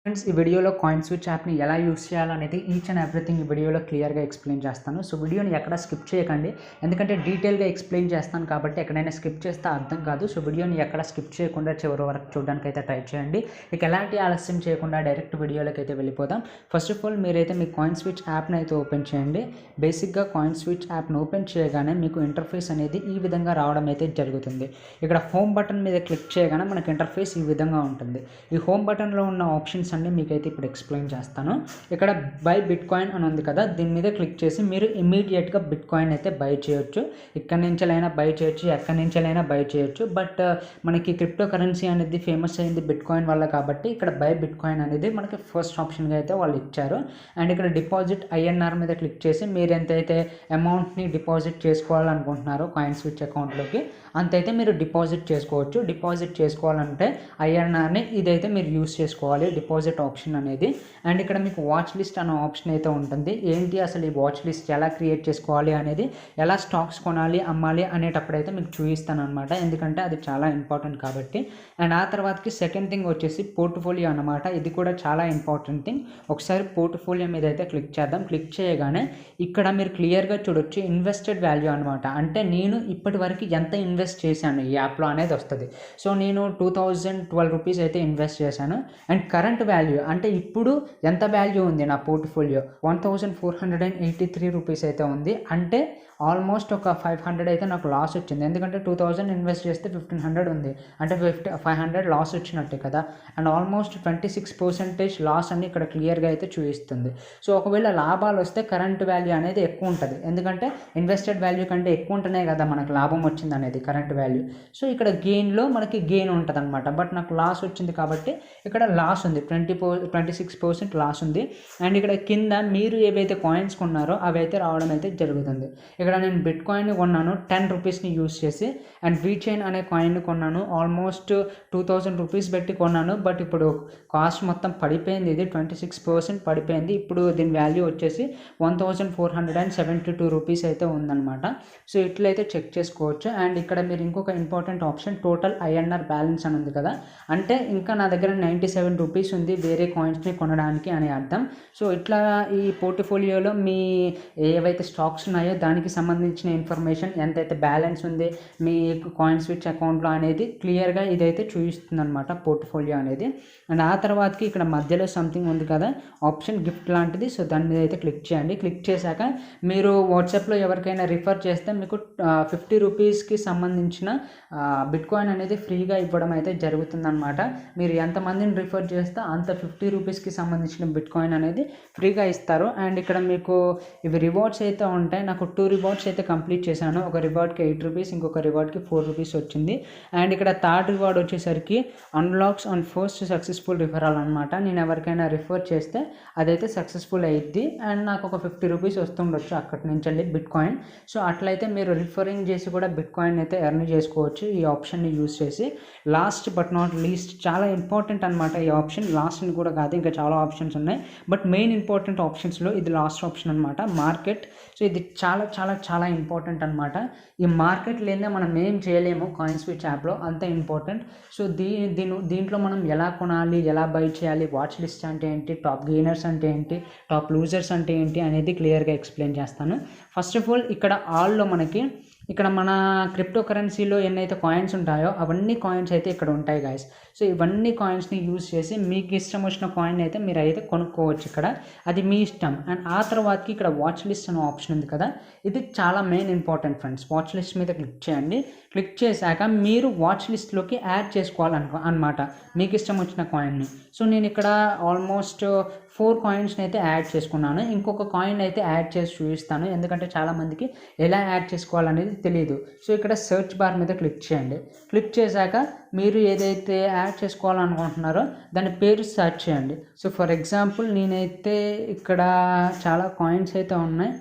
Friends, ఈ వీడియోలో coin switch యాప్ని ఎలా యూస్ చేయాలనేది ఈచ్ అండ్ ఎవ్రీథింగ్ ఈ వీడియోలో క్లియర్గా ఎక్స్ప్లెయిన్ చేస్తాను. సో వీడియోని ఎక్కడ స్కిప్ చేయకండి, ఎందుకంటే డీటెయిల్గా ఎక్స్ప్లెయిన్ చేస్తాను కాబట్టి ఎక్కడైనా స్కిప్ చేస్తే అర్థం కాదు. సో వీడియోని ఎక్కడ స్కిప్ చేయకుండా చివరి వరకు చూడడానికి అయితే ట్రై చేయండి. ఇక ఎలాంటి ఆలస్యం చేయకుండా డైరెక్ట్ వీడియోలోకి అయితే వెళ్ళిపోదాం. ఫస్ట్ ఆఫ్ ఆల్ మీరైతే మీ కాయిన్ స్విచ్ యాప్ని అయితే ఓపెన్ చేయండి. బేసిక్గా కాయిన్ స్విచ్ యాప్ని ఓపెన్ చేయగానే మీకు ఇంటర్ఫేస్ అనేది ఈ విధంగా రావడం అయితే జరుగుతుంది. ఇక్కడ హోమ్ బటన్ మీద క్లిక్ చేయగానే మనకి ఇంటర్ఫేస్ ఈ విధంగా ఉంటుంది. ఈ హోమ్ బటన్లో ఉన్న ఆప్షన్స్ అన్ని మీకైతే ఇప్పుడు ఎక్స్ప్లెయిన్ చేస్తాను. ఇక్కడ బై బిట్ కాయిన్ అని ఉంది కదా, దీని మీద క్లిక్ చేసి మీరు ఇమీడియట్గా బిట్ కాయిన్ అయితే బై చేయొచ్చు. ఇక్కడి నుంచెలైనా బై చేయొచ్చు, ఎక్కడి నుంచెలైనా బై చేయొచ్చు. బట్ మనకి క్రిప్టో కరెన్సీ అనేది ఫేమస్ అయింది బిట్ కాయిన్ వల్ల కాబట్టి ఇక్కడ బై బిట్ కాయిన్ అనేది మనకి ఫస్ట్ ఆప్షన్గా అయితే వాళ్ళు ఇచ్చారు. అండ్ ఇక్కడ డిపాజిట్ ఐఎన్ఆర్ మీద క్లిక్ చేసి మీరు ఎంతైతే అమౌంట్ని డిపాజిట్ చేసుకోవాలనుకుంటున్నారో కాయిన్ స్విచ్ అకౌంట్లోకి అంతైతే మీరు డిపాజిట్ చేసుకోవచ్చు. డిపాజిట్ చేసుకోవాలంటే ఐఎన్ఆర్ని ఇదైతే మీరు యూస్ చేసుకోవాలి, డిపాజిట్ ఆప్షన్ అనేది. అండ్ ఇక్కడ మీకు వాచ్ లిస్ట్ అనే ఆప్షన్ అయితే ఉంటుంది. ఏంటి అసలు ఈ వాచ్ లిస్ట్ ఎలా క్రియేట్ చేసుకోవాలి అనేది, ఎలా స్టాక్స్ కొనాలి అమ్మాలి అనేటప్పుడైతే మీకు చూపిస్తాను అనమాట, ఎందుకంటే అది చాలా ఇంపార్టెంట్ కాబట్టి. అండ్ ఆ తర్వాతకి సెకండ్ థింగ్ వచ్చేసి పోర్ట్ఫోలియో అనమాట. ఇది కూడా చాలా ఇంపార్టెంట్ థింగ్. ఒకసారి పోర్ట్ఫోలియో మీద అయితే క్లిక్ చేద్దాం. క్లిక్ చేయగానే ఇక్కడ మీరు క్లియర్గా చూడొచ్చు ఇన్వెస్టెడ్ వాల్యూ అనమాట. అంటే నేను ఇప్పటి వరకు ఎంత ఇన్వెస్ట్ చేశాను ఈ యాప్లో అనేది వస్తుంది. సో నేను 2012 రూపీస్ అయితే ఇన్వెస్ట్ చేశాను. అండ్ కరెంట్ వాల్యూ అంటే ఇప్పుడు ఎంత వాల్యూ ఉంది నా పోర్ట్ఫోలియో, 1483 రూపీస్ అయితే ఉంది. అంటే ఆల్మోస్ట్ ఒక 500 అయితే నాకు లాస్ వచ్చింది, ఎందుకంటే 2000 ఇన్వెస్ట్ చేస్తే 1500 ఉంది, అంటే 500 లాస్ వచ్చినట్టే కదా. అండ్ ఆల్మోస్ట్ 26% లాస్ అని ఇక్కడ క్లియర్గా అయితే చూపిస్తుంది. సో ఒకవేళ లాభాలు వస్తే కరెంట్ వాల్యూ అనేది ఎక్కువ ఉంటుంది, ఎందుకంటే ఇన్వెస్టెడ్ వాల్యూ కంటే ఎక్కువ ఉంటేనే కదా మనకు లాభం వచ్చింది అనేది కరెంట్ వాల్యూ. సో ఇక్కడ గెయిన్లో మనకి గెయిన్ ఉంటుంది అనమాట. బట్ నాకు లాస్ వచ్చింది కాబట్టి ఇక్కడ లాస్ ఉంది, 26% లాస్ ఉంది. అండ్ ఇక్కడ కింద మీరు ఏవైతే కాయిన్స్ కొన్నారో అవి అయితే రావడం అయితే జరుగుతుంది. ఇక్కడ నేను బిట్ కాయిన్ కొన్నాను 10 రూపీస్ని యూస్ చేసి. అండ్ వీచైన్ అనే కాయిన్ కొన్నాను, ఆల్మోస్ట్ 2000 రూపీస్ పెట్టి కొన్నాను. బట్ ఇప్పుడు కాస్ట్ మొత్తం పడిపోయింది, ఇది 26% పడిపోయింది. ఇప్పుడు దీని వాల్యూ వచ్చేసి 1472 రూపీస్ అయితే ఉందన్నమాట. సో ఇట్లయితే చెక్ చేసుకోవచ్చు. అండ్ ఇక్కడ మీరు ఇంకొక important option total INR balance అని ఉంది కదా, అంటే ఇంకా నా దగ్గర 97 రూపీస్ ఉంది వేరే కాయిన్స్ని కొనడానికి అని అర్థం. సో ఇట్లా ఈ పోర్ట్ఫోలియోలో మీ ఏవైతే స్టాక్స్ ఉన్నాయో దానికి సంబంధించిన ఇన్ఫర్మేషన్, ఎంతైతే బ్యాలెన్స్ ఉంది మీ కాయిన్ స్విచ్ అకౌంట్లో అనేది క్లియర్గా ఇదైతే చూపిస్తుంది అనమాట పోర్ట్ఫోలియో అనేది. అండ్ ఆ తర్వాతకి ఇక్కడ మధ్యలో సంథింగ్ ఉంది కదా ఆప్షన్ గిఫ్ట్ లాంటిది, సో దాని మీద అయితే క్లిక్ చేయండి. క్లిక్ చేశాక మీరు వాట్సాప్లో ఎవరికైనా రిఫర్ చేస్తే మీకు 50 రూపీస్కి సంబంధించిన బిట్ కాయిన్ అనేది ఫ్రీగా ఇవ్వడం అయితే జరుగుతుందన్నమాట. మీరు ఎంతమందిని రిఫర్ చేస్తే అంత 50 రూపీస్కి సంబంధించిన బిట్ కాయిన్ అనేది ఫ్రీగా ఇస్తారు. అండ్ ఇక్కడ మీకు ఇవి రివార్డ్స్ అయితే ఉంటాయి. నాకు 2 రివార్డ్స్ అయితే కంప్లీట్ చేశాను. ఒక రివార్డ్కి 8 రూపీస్, ఇంకొక రివార్డ్కి 4 రూపీస్ వచ్చింది. అండ్ ఇక్కడ థర్డ్ రివార్డ్ వచ్చేసరికి unlocks on first successful referral అనమాట. నేను ఎవరికైనా రిఫర్ చేస్తే అదైతే సక్సెస్ఫుల్ అయ్యిద్ది. అండ్ నాకు ఒక 50 రూపీస్ వస్తుండొచ్చు అక్కడి నుంచి వెళ్ళి బిట్ కాయిన్. సో అట్లయితే మీరు రిఫరింగ్ చేసి కూడా బిట్ కాయిన్ అయితే ఎర్న్ చేసుకోవచ్చు ఈ ఆప్షన్ని యూస్ చేసి. లాస్ట్ బట్ నాట్ లీస్ట్ చాలా ఇంపార్టెంట్ అనమాట ఈ ఆప్షన్. లాస్ట్ అని కూడా కాదు, ఇంకా చాలా ఆప్షన్స్ ఉన్నాయి, బట్ మెయిన్ ఇంపార్టెంట్ ఆప్షన్స్లో ఇది లాస్ట్ ఆప్షన్ అనమాట, మార్కెట్. సో ఇది చాలా చాలా చాలా ఇంపార్టెంట్ అనమాట. ఈ మార్కెట్ లేదే మనం ఏం చేయలేము కాయిన్ స్విచ్ యాప్లో, అంత ఇంపార్టెంట్. సో దీంట్లో మనం ఎలా కొనాలి, ఎలా బై చేయాలి, వాచ్ లిస్ట్ అంటే ఏంటి, టాప్ గెయినర్స్ అంటే ఏంటి, టాప్ లూజర్స్ అంటే ఏంటి అనేది క్లియర్గా ఎక్స్ప్లెయిన్ చేస్తాను. ఫస్ట్ ఆఫ్ ఆల్ ఇక్కడ ఆల్లో మనకి ఇక్కడ మన క్రిప్టో కరెన్సీలో ఎన్నైతే కాయిన్స్ ఉంటాయో అవన్నీ కాయిన్స్ అయితే ఇక్కడ ఉంటాయి గాయస్. సో ఇవన్నీ కాయిన్స్ని యూజ్ చేసి మీకు ఇష్టం వచ్చిన కాయిన్ అయితే మీరు అయితే కొనుక్కోవచ్చు ఇక్కడ, అది మీ ఇష్టం. అండ్ ఆ తర్వాతకి ఇక్కడ వాచ్ లిస్ట్ అనే ఆప్షన్ ఉంది కదా, ఇది చాలా main important friends. Watch list మీద క్లిక్ చేయండి. క్లిక్ చేశాక మీరు వాచ్ లిస్ట్లోకి యాడ్ చేసుకోవాలన్నమాట మీకు ఇష్టం వచ్చిన కాయిన్ని. సో నేను ఇక్కడ ఆల్మోస్ట్ 4 కాయిన్స్ని అయితే యాడ్ చేసుకున్నాను. ఇంకొక కాయిన్ అయితే యాడ్ చేసి చూపిస్తాను, ఎందుకంటే చాలామందికి ఎలా యాడ్ చేసుకోవాలనేది తెలియదు. సో ఇక్కడ సెర్చ్ బార్ మీద క్లిక్ చేయండి. క్లిక్ చేశాక మీరు ఏదైతే యాడ్ చేసుకోవాలనుకుంటున్నారో దాని పేరు సెర్చ్ చేయండి. సో ఫర్ ఎగ్జాంపుల్ నేనైతే ఇక్కడ చాలా కాయిన్స్ అయితే ఉన్నాయి.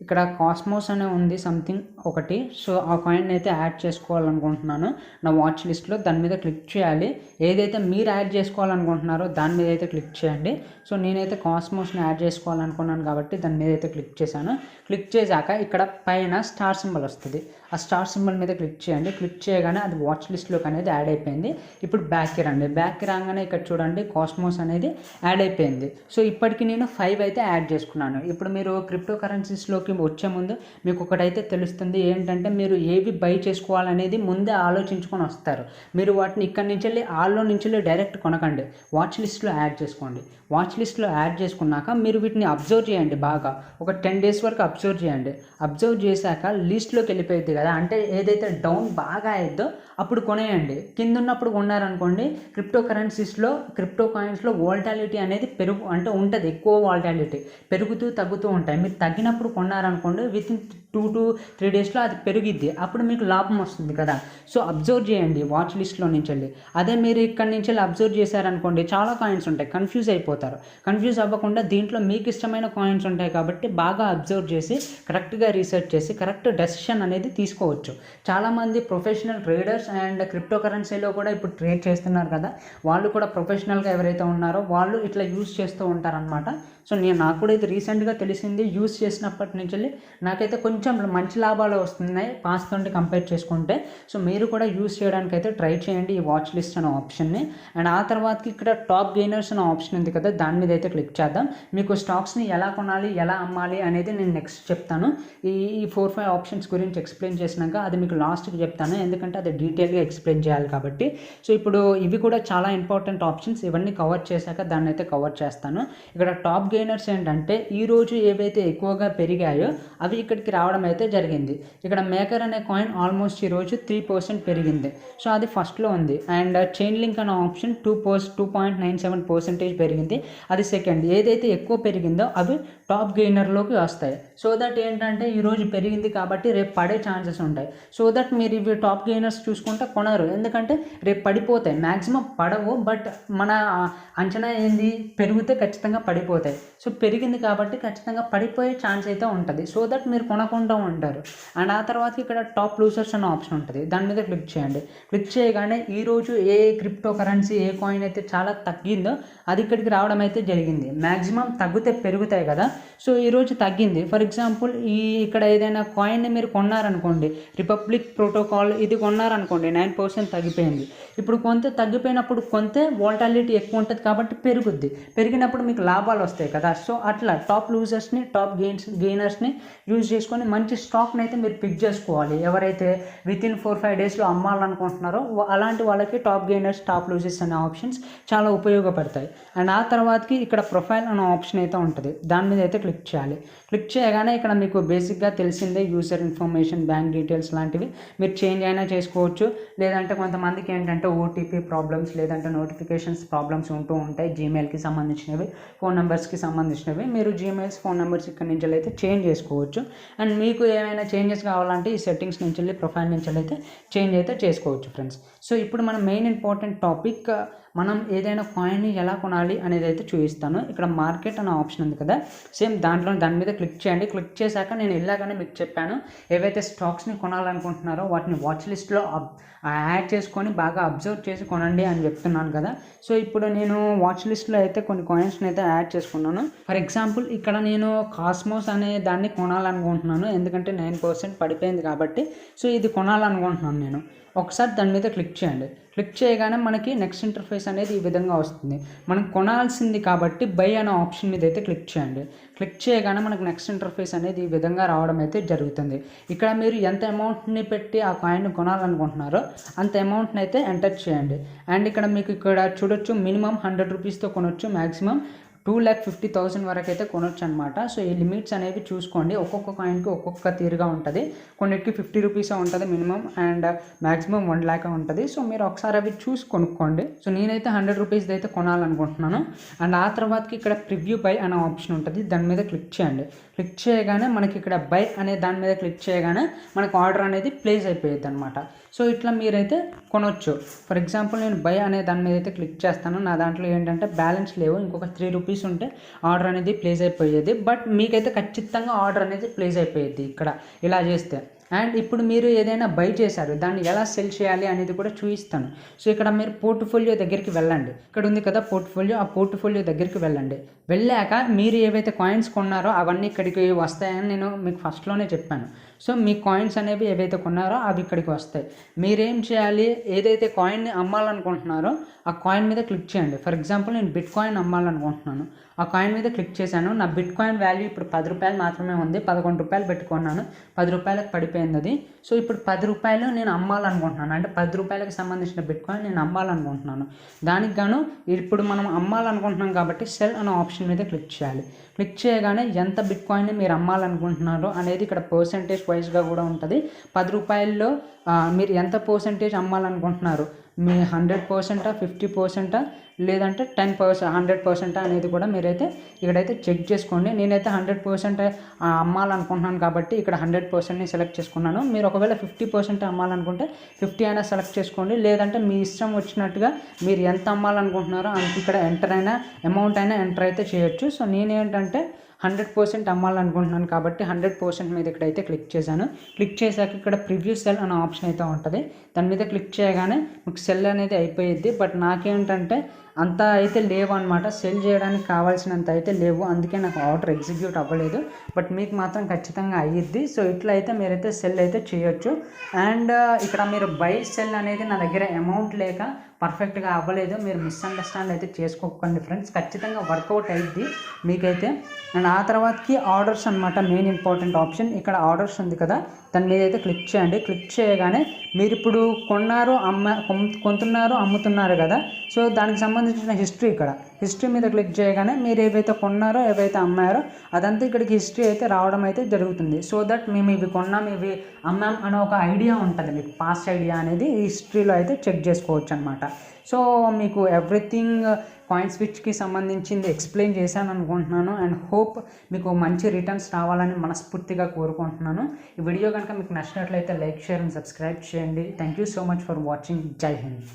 ఇక్కడ కాస్మోస్ అనే ఉంది సంథింగ్ ఒకటి. సో ఆ కాయిన్ అయితే యాడ్ చేసుకోవాలనుకుంటున్నాను నా వాచ్ లిస్ట్లో. దాని మీద క్లిక్ చేయాలి. ఏదైతే మీరు యాడ్ చేసుకోవాలనుకుంటున్నారో దాని మీద అయితే క్లిక్ చేయండి. సో నేనైతే కాస్మోస్ని యాడ్ చేసుకోవాలనుకున్నాను కాబట్టి దాని మీద అయితే క్లిక్ చేశాను. క్లిక్ చేశాక ఇక్కడ పైన స్టార్ సింబల్ వస్తుంది. ఆ స్టార్ సింబల్ మీద క్లిక్ చేయండి. క్లిక్ చేయగానే అది వాచ్ లిస్ట్లోకి అనేది యాడ్ అయిపోయింది. ఇప్పుడు బ్యాక్కి రండి. బ్యాక్కి రాగానే ఇక్కడ చూడండి కాస్మోస్ అనేది యాడ్ అయిపోయింది. సో ఇప్పటికి నేను 5 అయితే యాడ్ చేసుకున్నాను. ఇప్పుడు మీరు క్రిప్టో కరెన్సీస్లోకి వచ్చే ముందు మీకు ఒకటైతే తెలుస్తుంది ఏంటంటే, మీరు ఏవి బై చేసుకోవాలనేది ముందే ఆలోచించుకొని వస్తారు. మీరు వాటిని ఇక్కడి నుంచి వెళ్ళి ఆల్లో నుంచి వెళ్ళి డైరెక్ట్ కొనకండి, వాచ్ లిస్ట్లో యాడ్ చేసుకోండి. వాచ్ లిస్ట్లో యాడ్ చేసుకున్నాక మీరు వీటిని అబ్జర్వ్ చేయండి. బాగా ఒక 10 days వరకు అబ్జర్వ్ చేయండి. అబ్జర్వ్ చేశాక లిస్ట్లోకి వెళ్ళిపోయింది కదా, అంటే ఏదైతే డౌన్ బాగా అయిద్దో అప్పుడు కొనేయండి. కింద ఉన్నప్పుడు కొన్నారనుకోండి, క్రిప్టో కరెన్సీస్లో క్రిప్టో కాయిన్స్లో వాలటాలిటీ అనేది అంటే ఉంటుంది, ఎక్కువ వాలటాలిటీ పెరుగుతూ తగ్గుతూ ఉంటాయి. మీరు తగ్గినప్పుడు కొన్నారనుకోండి, వితిన్ 2 to 3 daysలో అది పెరిగిద్ది, అప్పుడు మీకు లాభం వస్తుంది కదా. సో అబ్జర్వ్ చేయండి వాచ్ లిస్ట్లో నుంచి వెళ్ళి. అదే మీరు ఇక్కడి నుంచి వెళ్ళి అబ్జర్వ్ చేశారనుకోండి, చాలా కాయిన్స్ ఉంటాయి, కన్ఫ్యూజ్ అయిపోతారు. కన్ఫ్యూజ్ అవ్వకుండా దీంట్లో మీకు ఇష్టమైన కాయిన్స్ ఉంటాయి కాబట్టి బాగా అబ్జర్వ్ చేసి కరెక్ట్గా రీసెర్చ్ చేసి కరెక్ట్ డెసిషన్ అనేది తీసుకోవచ్చు. చాలామంది ప్రొఫెషనల్ ట్రేడర్స్ అండ్ క్రిప్టో కరెన్సీలో కూడా ఇప్పుడు ట్రేడ్ చేస్తున్నారు కదా, వాళ్ళు కూడా ప్రొఫెషనల్గా ఎవరైతే ఉన్నారో వాళ్ళు ఇట్లా యూస్ చేస్తూ ఉంటారనమాట. సో నాకు కూడా ఇది రీసెంట్గా తెలిసింది. యూస్ చేసినప్పటి నుంచి నాకైతే కొంచెం మంచి లాభాలు వస్తున్నాయి పాస్ట్ తోటి కంపేర్ చేసుకుంటే. సో మీరు కూడా యూస్ చేయడానికి అయితే ట్రై చేయండి ఈ వాచ్ లిస్ట్ అనే ఆప్షన్ని. అండ్ ఆ తర్వాతకి ఇక్కడ టాప్ గెయినర్స్ అనే ఆప్షన్ ఉంది కదా, దాని మీద అయితే క్లిక్ చేద్దాం. మీకు స్టాక్స్ని ఎలా కొనాలి ఎలా అమ్మాలి అనేది నేను నెక్స్ట్ చెప్తాను. ఈ 4-5 ఆప్షన్స్ గురించి ఎక్స్ప్లెయిన్ చేసినాక అది మీకు లాస్ట్కి చెప్తాను, ఎందుకంటే అది డీటెయిల్గా ఎక్స్ప్లెయిన్ చేయాలి కాబట్టి. సో ఇప్పుడు ఇవి కూడా చాలా ఇంపార్టెంట్ ఆప్షన్స్. ఇవన్నీ కవర్ చేశాక దాన్ని అయితే కవర్ చేస్తాను. ఇక్కడ టాప్ గెయినర్స్ ఏంటంటే ఈరోజు ఏవైతే ఎక్కువగా పెరిగాయో అవి ఇక్కడికి రావడం అయితే జరిగింది. ఇక్కడ మేకర్ అనే కాయిన్ ఆల్మోస్ట్ ఈరోజు 3% పెరిగింది. సో అది ఫస్ట్లో ఉంది. అండ్ చైన్ లింక్ అనే ఆప్షన్ 2.97% పెరిగింది, అది సెకండ్. ఏదైతే ఎక్కువ పెరిగిందో అవి టాప్ గెయినర్లోకి వస్తాయి. సో దట్ ఏంటంటే ఈరోజు పెరిగింది కాబట్టి రేపు పడే ఛాన్సెస్ ఉంటాయి. సో దట్ మీరు ఇవి టాప్ గెయినర్స్ చూసుకుంటే కొనరు, ఎందుకంటే రేపు పడిపోతాయి. మ్యాక్సిమం పడవు, బట్ మన అంచనా ఏంది, పెరిగితే ఖచ్చితంగా పడిపోతాయి. సో పెరిగింది కాబట్టి ఖచ్చితంగా పడిపోయే ఛాన్స్ అయితే ఉంటుంది. సో దట్ మీరు కొనకుండా ఉంటారు. అండ్ ఆ తర్వాత ఇక్కడ టాప్ లూజర్స్ అనే ఆప్షన్ ఉంటుంది, దాని మీద క్లిక్ చేయండి. క్లిక్ చేయగానే ఈరోజు ఏ క్రిప్టో కరెన్సీ ఏ కాయిన్ అయితే చాలా తగ్గిందో అది ఇక్కడికి రావడం అయితే జరిగింది. మ్యాక్సిమం తగ్గితే పెరుగుతాయి కదా, సో ఈరోజు తగ్గింది. ఫర్ ఎగ్జాంపుల్ ఇక్కడ ఏదైనా కాయిన్ని మీరు కొన్నారనుకోండి, రిపబ్లిక్ ప్రోటోకాల్ ఇది కొన్నారనుకోండి, 9% తగ్గిపోయింది. ఇప్పుడు కొంత తగ్గిపోయినప్పుడు కొంత వాలటాలిటీ ఎక్కువ ఉంటుంది కాబట్టి పెరుగుద్ది. పెరిగినప్పుడు మీకు లాభాలు వస్తాయి కదా. సో అట్లా టాప్ లూజర్స్ని టాప్ గెయినర్స్ని యూజ్ చేసుకొని మంచి స్టాక్ని అయితే మీరు పిక్ చేసుకోవాలి. ఎవరైతే వితిన్ 4-5 daysలో అమ్మాలనుకుంటున్నారో అలాంటి వాళ్ళకి టాప్ గెయినర్స్ టాప్ లూజర్స్ అనే ఆప్షన్స్ చాలా ఉపయోగపడతాయి. అండ్ ఆ తర్వాతకి ఇక్కడ ప్రొఫైల్ అనే ఆప్షన్ అయితే ఉంటుంది, దాని మీద అయితే క్లిక్ చేయాలి. క్లిక్ చేయగానే ఇక్కడ మీకు బేసిక్గా తెలిసిందే యూజర్ ఇన్ఫర్మేషన్, బ్యాంక్ డీటెయిల్స్ లాంటివి మీరు చేంజ్ అయినా చేసుకోవచ్చు. లేదంటే కొంతమందికి ఏంటంటే ఓటీపీ ప్రాబ్లమ్స్ లేదంటే నోటిఫికేషన్స్ ప్రాబ్లమ్స్ ఉంటూ ఉంటాయి. జీమెయిల్కి సంబంధించినవి, ఫోన్ నెంబర్స్కి సంబంధించినవి మీరు జీమెయిల్స్ ఫోన్ నెంబర్స్ ఇక్కడ నుంచి అయితే చేంజ్ చేసుకోవచ్చు. అండ్ మీకు ఏమైనా చేంజెస్ కావాలంటే ఈ సెట్టింగ్స్ నుంచి వెళ్ళి ప్రొఫైల్ నుంచి అయితే చేంజ్ అయితే చేసుకోవచ్చు ఫ్రెండ్స్. సో ఇప్పుడు మన మెయిన్ ఇంపార్టెంట్ టాపిక్, మనం ఏదైనా కాయిన్ని ఎలా కొనాలి అనేది అయితే చూపిస్తాను. ఇక్కడ మార్కెట్ అనే ఆప్షన్ ఉంది కదా, సేమ్ దాని మీద క్లిక్ చేయండి. క్లిక్ చేశాక నేను ఇలాగానే మీకు చెప్పాను, ఏవైతే స్టాక్స్ని కొనాలనుకుంటున్నారో వాటిని వాచ్ లిస్ట్లో యాడ్ చేసుకొని బాగా అబ్జర్వ్ చేసి కొనండి అని చెప్తున్నాను కదా. సో ఇప్పుడు నేను వాచ్ లిస్ట్లో అయితే కొన్ని కాయిన్స్ని అయితే యాడ్ చేసుకున్నాను. ఫర్ ఎగ్జాంపుల్ ఇక్కడ నేను కాస్మోస్ అనే దాన్ని కొనాలనుకుంటున్నాను, ఎందుకంటే 9% పడిపోయింది కాబట్టి. సో ఇది కొనాలనుకుంటున్నాను నేను. ఒకసారి దాని మీద క్లిక్ చేయండి. క్లిక్ చేయగానే మనకి నెక్స్ట్ ఇంటర్ఫేస్ అనేది ఈ విధంగా వస్తుంది. మనం కొనాల్సింది కాబట్టి బై అనే ఆప్షన్ మీద అయితే క్లిక్ చేయండి. క్లిక్ చేయగానే మనకు నెక్స్ట్ ఇంటర్ఫేస్ అనేది ఈ విధంగా రావడం అయితే జరుగుతుంది. ఇక్కడ మీరు ఎంత అమౌంట్ని పెట్టి ఆ కాయిన్ కొనాలనుకుంటున్నారో అంత అమౌంట్ని అయితే ఎంటర్ చేయండి. అండ్ ఇక్కడ మీకు ఇక్కడ చూడొచ్చు, మినిమం 100 రూపీస్తో కొనొచ్చు, మ్యాక్సిమం 2,50,000 వరకు అయితే కొనొచ్చు అనమాట. సో ఈ లిమిట్స్ అనేవి చూసుకోండి, ఒక్కొక్క కాయిన్కి ఒక్కొక్క తీరుగా ఉంటుంది. కొన్నిటికి 50 రూపీసే ఉంటుంది మినిమం, అండ్ మ్యాక్సిమం 1 lakh ఉంటుంది. సో మీరు ఒకసారి అవి చూసి కొనుక్కోండి. సో నేనైతే 100 రూపీస్ది అయితే కొనాలనుకుంటున్నాను. అండ్ ఆ తర్వాతకి ఇక్కడ ప్రివ్యూ బై అనే ఆప్షన్ ఉంటుంది, దాని మీద క్లిక్ చేయండి. క్లిక్ చేయగానే మనకి ఇక్కడ బై అనే దాని మీద క్లిక్ చేయగానే మనకు ఆర్డర్ అనేది ప్లేస్ అయిపోయింది అనమాట. సో ఇట్లా మీరైతే కొనొచ్చు. ఫర్ ఎగ్జాంపుల్ నేను బై అనే దాని మీద అయితే క్లిక్ చేస్తాను. నా దాంట్లో ఏంటంటే బ్యాలెన్స్ లేవు, ఇంకొక 3 రూపీస్ రూపీస్ ఉంటే ఆర్డర్ అనేది ప్లేస్ అయిపోయేది. బట్ మీకైతే ఖచ్చితంగా ఆర్డర్ అనేది ప్లేస్ అయిపోయేది ఇక్కడ ఇలా చేస్తే. అండ్ ఇప్పుడు మీరు ఏదైనా బై చేశారు, దాన్ని ఎలా సెల్ చేయాలి అనేది కూడా చూపిస్తాను. సో ఇక్కడ మీరు పోర్ట్ఫోలియో దగ్గరికి వెళ్ళండి. ఇక్కడ ఉంది కదా పోర్ట్ఫోలియో, ఆ పోర్ట్ఫోలియో దగ్గరికి వెళ్ళండి. వెళ్ళాక మీరు ఏవైతే కాయిన్స్ కొన్నారో అవన్నీ ఇక్కడికి వస్తాయని నేను మీకు ఫస్ట్లోనే చెప్పాను. సో మీ కాయిన్స్ అనేవి ఏవైతే కొన్నారో అవి ఇక్కడికి వస్తాయి. మీరేం చేయాలి, ఏదైతే కాయిన్ని అమ్మాలనుకుంటున్నారో ఆ కాయిన్ మీద క్లిక్ చేయండి. ఫర్ ఎగ్జాంపుల్ నేను బిట్ కాయిన్ అమ్మాలనుకుంటున్నాను. ఆ కాయిన్ మీద క్లిక్ చేశాను. నా బిట్ కాయిన్ వాల్యూ ఇప్పుడు 10 రూపాయలు మాత్రమే ఉంది. 11 రూపాయలు పెట్టుకున్నాను, 10 రూపాయలకు పడిపోయింది అది. సో ఇప్పుడు 10 రూపాయలు నేను అమ్మాలనుకుంటున్నాను, అంటే 10 రూపాయలకు సంబంధించిన బిట్ కాయిన్ నేను అమ్మాలనుకుంటున్నాను. దానికి గాను ఇప్పుడు మనం అమ్మాలనుకుంటున్నాం కాబట్టి సెల్ అనే ఆప్షన్ మీద క్లిక్ చేయాలి. క్లిక్ చేయగానే ఎంత బిట్ కాయిన్ని మీరు అమ్మాలనుకుంటున్నారో అనేది ఇక్కడ పర్సెంటేజ్ వైజ్గా కూడా ఉంటుంది. 10 రూపాయల్లో మీరు ఎంత పర్సెంటేజ్ అమ్మాలనుకుంటున్నారు, మీ 100%, 50%, లేదంటే 10%, 100% అనేది కూడా మీరైతే ఇక్కడైతే చెక్ చేసుకోండి. నేనైతే 100% అమ్మాలనుకుంటున్నాను కాబట్టి ఇక్కడ 100%ని సెలెక్ట్ చేసుకున్నాను. మీరు ఒకవేళ 50% అమ్మాలనుకుంటే 50 అయినా సెలెక్ట్ చేసుకోండి. లేదంటే మీ ఇష్టం వచ్చినట్టుగా మీరు ఎంత అమ్మాలనుకుంటున్నారో అంత ఇక్కడ ఎంటర్ అయినా అమౌంట్ అయినా ఎంటర్ అయితే చేయొచ్చు. సో నేనేంటంటే 100% అమ్మాలనుకుంటున్నాను కాబట్టి 100% మీద ఇక్కడైతే క్లిక్ చేశాను. క్లిక్ చేశాక ఇక్కడ ప్రివ్యూ సెల్ అనే ఆప్షన్ అయితే ఉంటుంది. దాని మీద క్లిక్ చేయగానే మీకు సెల్ అనేది అయిపోయిద్ది. బట్ నాకేంటంటే అంత అయితే లేవు అనమాట, సెల్ చేయడానికి కావాల్సినంత అయితే లేవు. అందుకే నాకు ఆర్డర్ ఎగ్జిక్యూట్ అవ్వలేదు. బట్ మీకు మాత్రం ఖచ్చితంగా అయ్యిద్ది. సో ఇట్లా అయితే మీరైతే సెల్ అయితే చేయొచ్చు. అండ్ ఇక్కడ మీరు బై సెల్ అనేది నా దగ్గర అమౌంట్ లేక పర్ఫెక్ట్గా అవ్వలేదు, మీరు మిస్అండర్స్టాండ్ అయితే చేసుకోకండి ఫ్రెండ్స్. ఖచ్చితంగా వర్కౌట్ అయ్యిద్ది మీకైతే. అండ్ ఆ తర్వాతకి ఆర్డర్స్ అనమాట మెయిన్ ఇంపార్టెంట్ ఆప్షన్. ఇక్కడ ఆర్డర్స్ ఉంది కదా, దాని మీద అయితే క్లిక్ చేయండి. క్లిక్ చేయగానే మీరు ఇప్పుడు కొన్నారు, కొంటున్నారు, అమ్ముతున్నారు కదా. సో దానికి సంబంధించిన హిస్టరీ, ఇక్కడ హిస్టరీ మీద క్లిక్ చేయగానే మీరు ఏవైతే కొన్నారో ఏవైతే అమ్మారో అదంతా ఇక్కడికి హిస్టరీ అయితే రావడం అయితే జరుగుతుంది. సో దట్ మేము ఇవి కొన్నాం, ఇవి అమ్మాం అనే ఒక ఐడియా ఉంటుంది మీకు, పాస్ట్ ఐడియా అనేది ఈ హిస్టరీలో అయితే చెక్ చేసుకోవచ్చు అనమాట. సో మీకు ఎవ్రీథింగ్ కాయిన్ స్విచ్కి సంబంధించింది ఎక్స్ప్లెయిన్ చేశాను అనుకుంటున్నాను. అండ్ హోప్ మీకు మంచి రిటర్న్స్ రావాలని మనస్ఫూర్తిగా కోరుకుంటున్నాను. ఈ వీడియో కనుక మీకు నచ్చినట్లయితే లైక్, షేర్ అండ్ సబ్స్క్రైబ్ చేయండి. Thank you so much for watching. జై హింద్.